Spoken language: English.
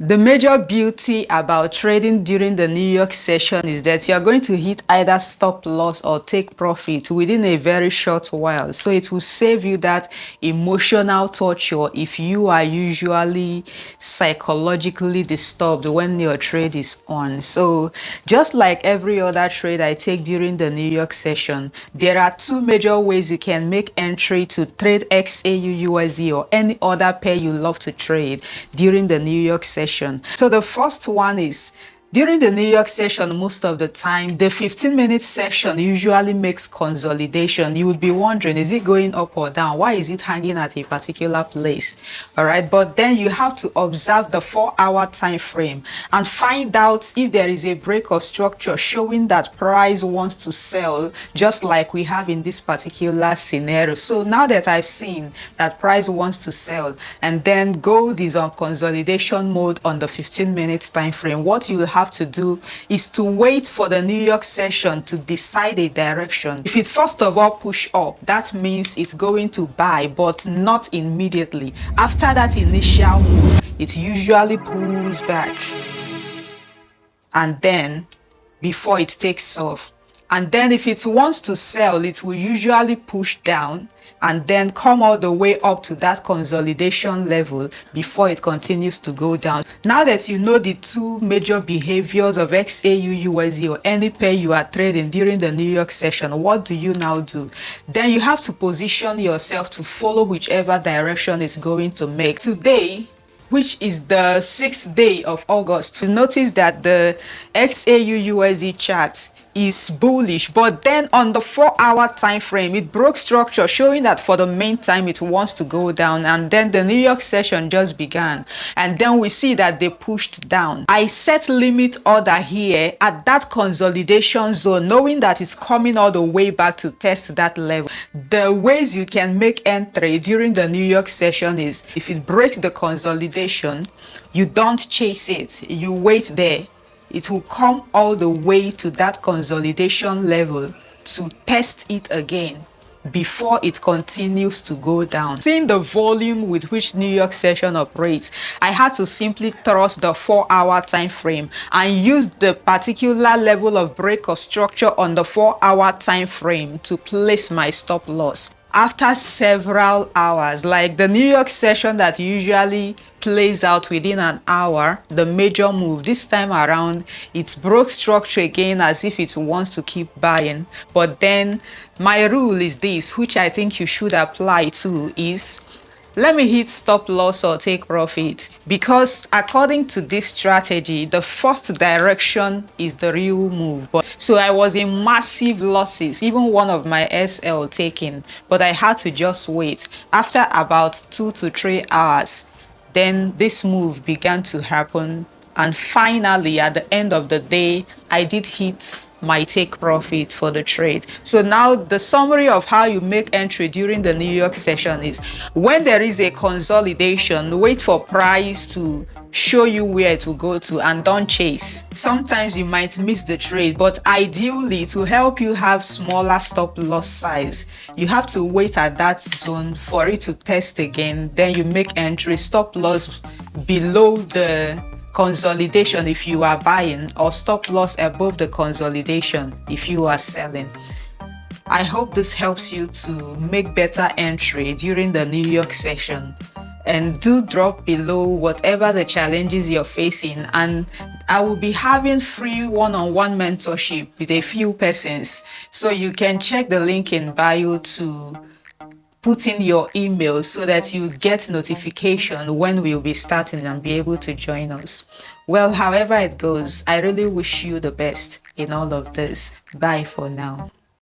The major beauty about trading during the New York session is that you're going to hit either stop loss or take profit within a very short while. So it will save you that emotional torture if you are usually psychologically disturbed when your trade is on. So just like every other trade I take during the New York session, there are two major ways you can make entry to trade XAUUSD or any other pair you love to trade during the New York session. So the first one is during the New York session, most of the time, the 15-minute section usually makes consolidation. You would be wondering, is it going up or down? Why is it hanging at a particular place? All right, but then you have to observe the 4-hour time frame and find out if there is a break of structure showing that price wants to sell, just like we have in this particular scenario. So now that I've seen that price wants to sell and then gold is on consolidation mode on the 15-minute time frame, what you will have to do is to wait for the New York session to decide a direction. If it first of all push up, that means it's going to buy, but not immediately. After that initial move, it usually pulls back, and then before it takes off. And then if it wants to sell, it will usually push down and then come all the way up to that consolidation level before it continues to go down. Now that you know the two major behaviors of XAUUSD or any pair you are trading during the New York session, what do you now do? Then you have to position yourself to follow whichever direction it's going to make. Today, which is the 6th day of August, you notice that the XAUUSD chart is bullish, but then on the 4-hour time frame it broke structure, showing that for the meantime it wants to go down, and then the New York session just began and then we see that they pushed down. I set limit order here at that consolidation zone, knowing that it's coming all the way back to test that level. The ways you can make entry during the New York session is, if it breaks the consolidation, you don't chase it, you wait there. It will come all the way to that consolidation level to test it again before it continues to go down. Seeing the volume with which New York session operates, I had to simply trust the 4-hour time frame and use the particular level of break of structure on the 4-hour time frame to place my stop loss. After several hours, like the New York session that usually plays out within an hour, the major move this time around, it broke structure again as if it wants to keep buying. But then my rule is this, which I think you should apply to, is let me hit stop loss or take profit, because according to this strategy, the first direction is the real move. But so I was in massive losses, even one of my SL taken, but I had to just wait. After about 2 to 3 hours, then this move began to happen, and finally at the end of the day I did hit my take profit for the trade. So now the summary of how you make entry during the New York session is, when there is a consolidation, wait for price to show you where to go to and don't chase. Sometimes you might miss the trade, but ideally, to help you have smaller stop loss size, you have to wait at that zone for it to test again. Then you make entry, stop loss below the consolidation if you are buying, or stop loss above the consolidation if you are selling. I hope this helps you to make better entry during the New York session, and do drop below whatever the challenges you're facing, and I will be having free one-on-one mentorship with a few persons, so you can check the link in bio to put in your email so that you get notification when we'll be starting and be able to join us. Well, however it goes, I really wish you the best in all of this. Bye for now.